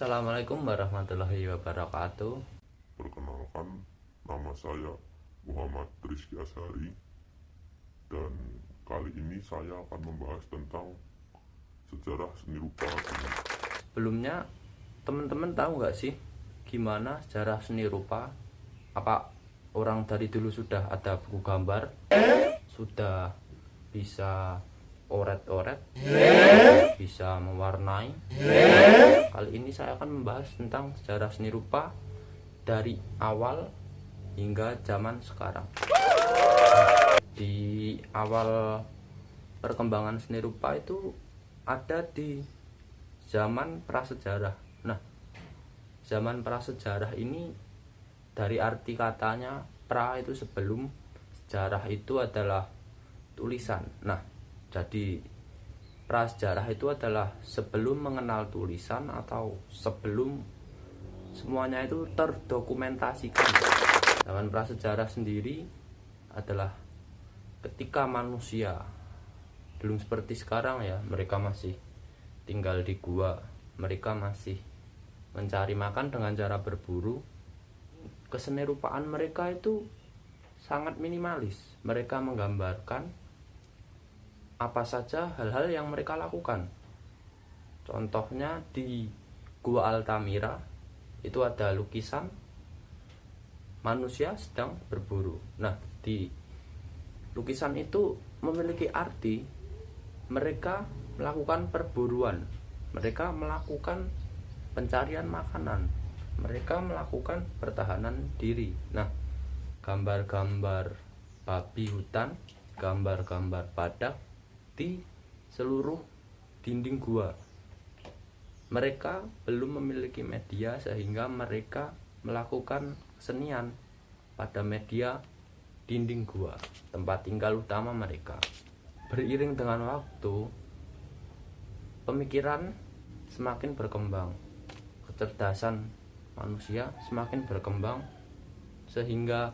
Assalamualaikum warahmatullahi wabarakatuh. Perkenalkan, nama saya Muhammad Rizky Ashari dan kali ini saya akan membahas tentang sejarah seni rupa ini. Sebelumnya, teman-teman tahu nggak sih gimana sejarah seni rupa? Apa orang dari dulu sudah ada buku gambar, sudah bisa oret-oret, bisa mewarnai? Kali ini saya akan membahas tentang sejarah seni rupa dari awal hingga zaman sekarang. Di awal perkembangan seni rupa itu ada di zaman prasejarah. Nah, zaman prasejarah ini dari arti katanya pra itu sebelum, sejarah itu adalah tulisan. Nah, jadi prasejarah itu adalah sebelum mengenal tulisan atau sebelum semuanya itu terdokumentasikan. Zaman prasejarah sendiri adalah ketika manusia belum seperti sekarang ya, mereka masih tinggal di gua, mereka masih mencari makan dengan cara berburu. Kesenirupaan mereka itu sangat minimalis. Mereka menggambarkan apa saja hal-hal yang mereka lakukan. Contohnya di Gua Altamira itu ada lukisan manusia sedang berburu. Nah, di lukisan itu memiliki arti mereka melakukan perburuan, mereka melakukan pencarian makanan, mereka melakukan pertahanan diri. Nah, gambar-gambar babi hutan, gambar-gambar badak di seluruh dinding gua. Mereka belum memiliki media sehingga mereka melakukan kesenian pada media dinding gua, tempat tinggal utama mereka. Beriring dengan waktu, pemikiran semakin berkembang, kecerdasan manusia semakin berkembang, sehingga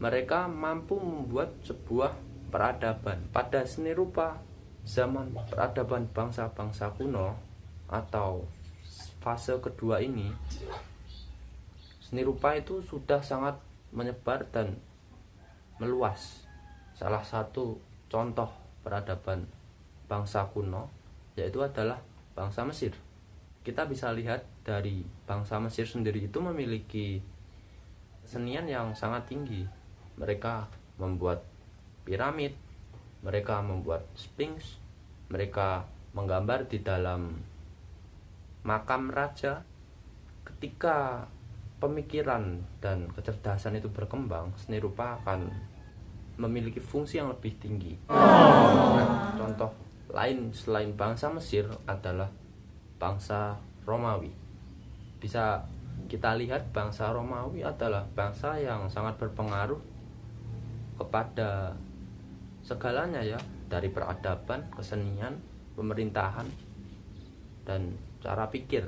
mereka mampu membuat sebuah peradaban. Pada seni rupa zaman peradaban bangsa-bangsa kuno atau fase kedua ini, seni rupa itu sudah sangat menyebar dan meluas. Salah satu contoh peradaban bangsa kuno yaitu adalah bangsa Mesir. Kita bisa lihat dari bangsa Mesir sendiri itu memiliki kesenian yang sangat tinggi. Mereka membuat piramid, mereka membuat sphinx, mereka menggambar di dalam makam raja. Ketika pemikiran dan kecerdasan itu berkembang, seni rupa akan memiliki fungsi yang lebih tinggi. Nah, contoh lain selain bangsa Mesir adalah bangsa Romawi. Bisa kita lihat bangsa Romawi adalah bangsa yang sangat berpengaruh kepada segalanya ya, dari peradaban, kesenian, pemerintahan, dan cara pikir.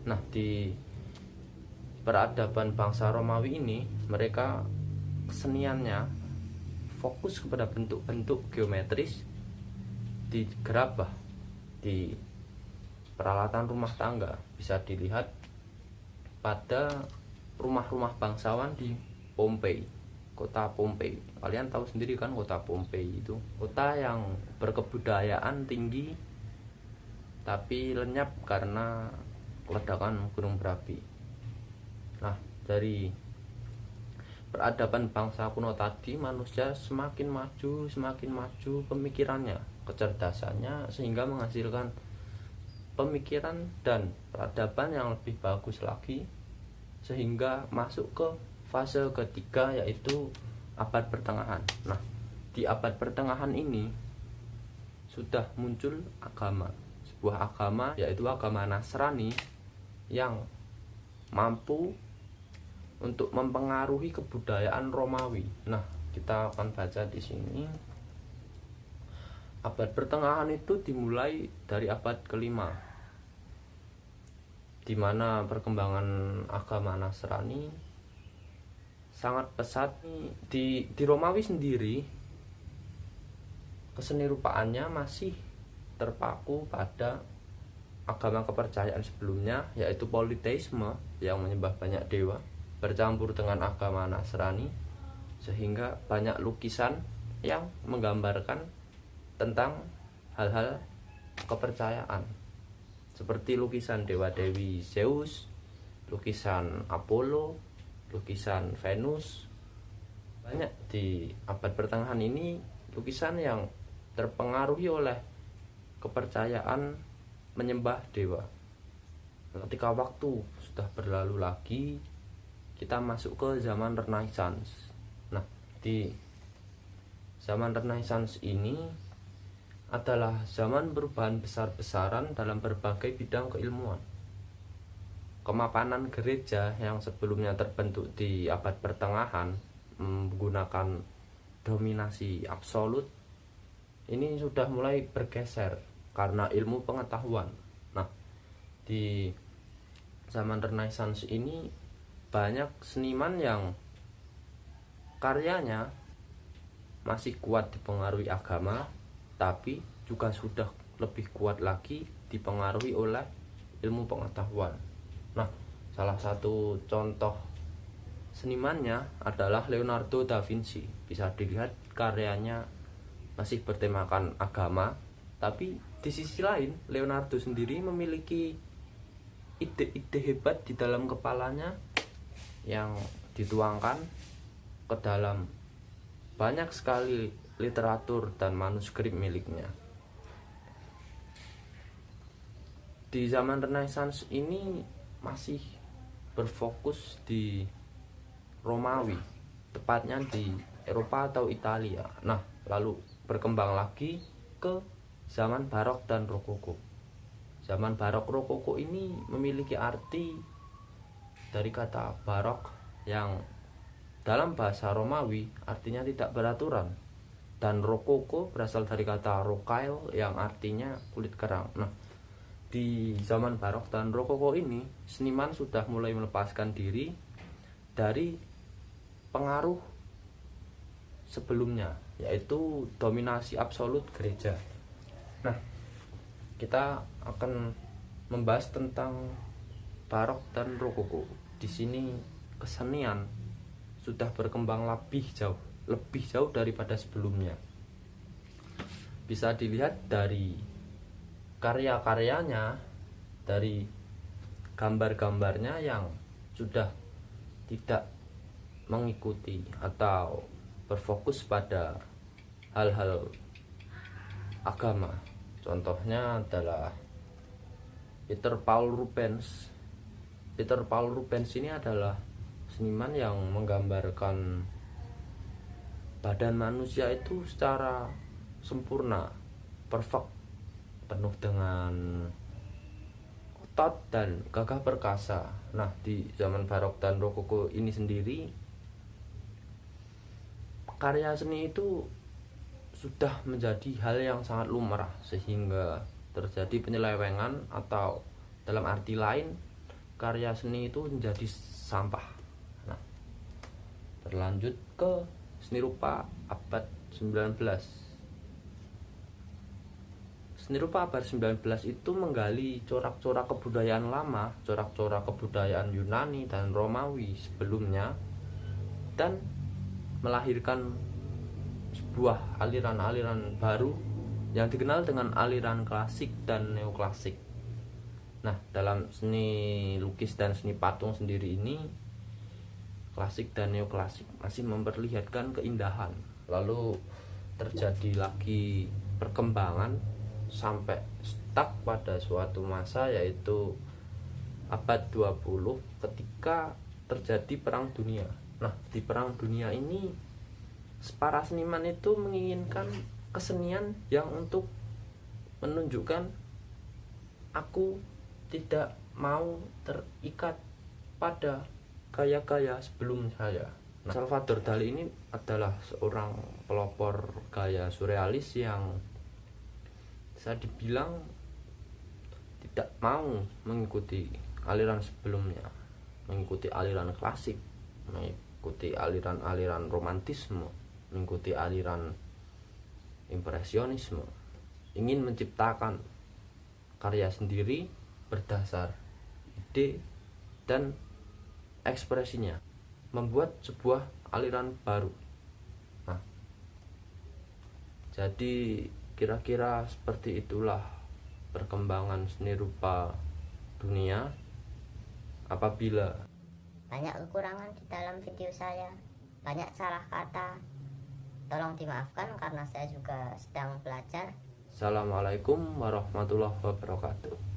Nah, di peradaban bangsa Romawi ini, mereka keseniannya fokus kepada bentuk-bentuk geometris di gerabah, di peralatan rumah tangga. Bisa dilihat pada rumah-rumah bangsawan di Pompei, kota Pompei. Kalian tahu sendiri kan kota Pompei itu kota yang berkebudayaan tinggi tapi lenyap karena ledakan gunung berapi. Nah, dari peradaban bangsa kuno tadi, manusia semakin maju pemikirannya, kecerdasannya, sehingga menghasilkan pemikiran dan peradaban yang lebih bagus lagi, sehingga masuk ke fase ketiga yaitu abad pertengahan. Nah, di abad pertengahan ini sudah muncul agama, sebuah agama yaitu agama Nasrani yang mampu untuk mempengaruhi kebudayaan Romawi. Nah, kita akan baca di sini. Abad pertengahan itu dimulai dari abad kelima, di mana perkembangan agama Nasrani sangat pesat. Di Romawi sendiri, kesenirupaannya masih terpaku pada agama kepercayaan sebelumnya, yaitu politeisme yang menyembah banyak dewa, bercampur dengan agama Nasrani, sehingga banyak lukisan yang menggambarkan tentang hal-hal kepercayaan, seperti lukisan dewa-dewi Zeus, lukisan Apollo, lukisan Venus. Banyak di abad pertengahan ini lukisan yang terpengaruhi oleh kepercayaan menyembah dewa. Ketika waktu sudah berlalu lagi, kita masuk ke zaman Renaissance. Nah, di zaman Renaissance ini adalah zaman perubahan besar-besaran dalam berbagai bidang keilmuan. Kemapanan gereja yang sebelumnya terbentuk di abad pertengahan menggunakan dominasi absolut, ini sudah mulai bergeser karena ilmu pengetahuan. Nah, di zaman Renaissance ini banyak seniman yang karyanya masih kuat dipengaruhi agama, tapi juga sudah lebih kuat lagi dipengaruhi oleh ilmu pengetahuan. Nah, salah satu contoh senimannya adalah Leonardo da Vinci. Bisa dilihat karyanya masih bertemakan agama, tapi di sisi lain Leonardo sendiri memiliki ide-ide hebat di dalam kepalanya yang dituangkan ke dalam banyak sekali literatur dan manuskrip miliknya. Di zaman Renaissance ini masih berfokus di Romawi, tepatnya di Eropa atau Italia. Nah, lalu berkembang lagi ke zaman Barok dan Rokoko. Zaman Barok Rokoko ini memiliki arti dari kata barok yang dalam bahasa Romawi artinya tidak beraturan, dan Rokoko berasal dari kata rocaille yang artinya kulit kerang. Nah, di zaman Barok dan Rokoko ini seniman sudah mulai melepaskan diri dari pengaruh sebelumnya, yaitu dominasi absolut gereja. Nah, kita akan membahas tentang Barok dan Rokoko. Di sini kesenian sudah berkembang lebih jauh daripada sebelumnya. Bisa dilihat dari karya-karyanya, dari gambar-gambarnya yang sudah tidak mengikuti atau berfokus pada hal-hal agama. Contohnya adalah Peter Paul Rubens. Peter Paul Rubens ini adalah seniman yang menggambarkan badan manusia itu secara sempurna, perfect, penuh dengan otot dan gagah perkasa. Nah, di zaman Barok dan Rokoko ini sendiri, karya seni itu sudah menjadi hal yang sangat lumrah, sehingga terjadi penyelewengan, atau dalam arti lain karya seni itu menjadi sampah. Nah, berlanjut ke seni rupa abad 19. Seni rupa abad 19 itu menggali corak-corak kebudayaan lama, corak-corak kebudayaan Yunani dan Romawi sebelumnya, dan melahirkan sebuah aliran-aliran baru yang dikenal dengan aliran klasik dan neoklasik. Nah, dalam seni lukis dan seni patung sendiri ini, klasik dan neoklasik masih memperlihatkan keindahan. Lalu terjadi lagi perkembangan sampai stuck pada suatu masa, yaitu abad 20 ketika terjadi perang dunia. Nah, di perang dunia ini para seniman itu menginginkan kesenian yang untuk menunjukkan aku tidak mau terikat pada gaya-gaya sebelum saya. Nah, Salvador Dali ini adalah seorang pelopor gaya surrealis yang bisa dibilang tidak mau mengikuti aliran sebelumnya, mengikuti aliran klasik, mengikuti aliran-aliran romantisme, mengikuti aliran impresionisme. Ingin menciptakan karya sendiri berdasar ide dan ekspresinya, membuat sebuah aliran baru. Nah, jadi kira-kira seperti itulah perkembangan seni rupa dunia. Apabila banyak kekurangan di dalam video saya, banyak salah kata, tolong dimaafkan karena saya juga sedang belajar. Assalamualaikum warahmatullahi wabarakatuh.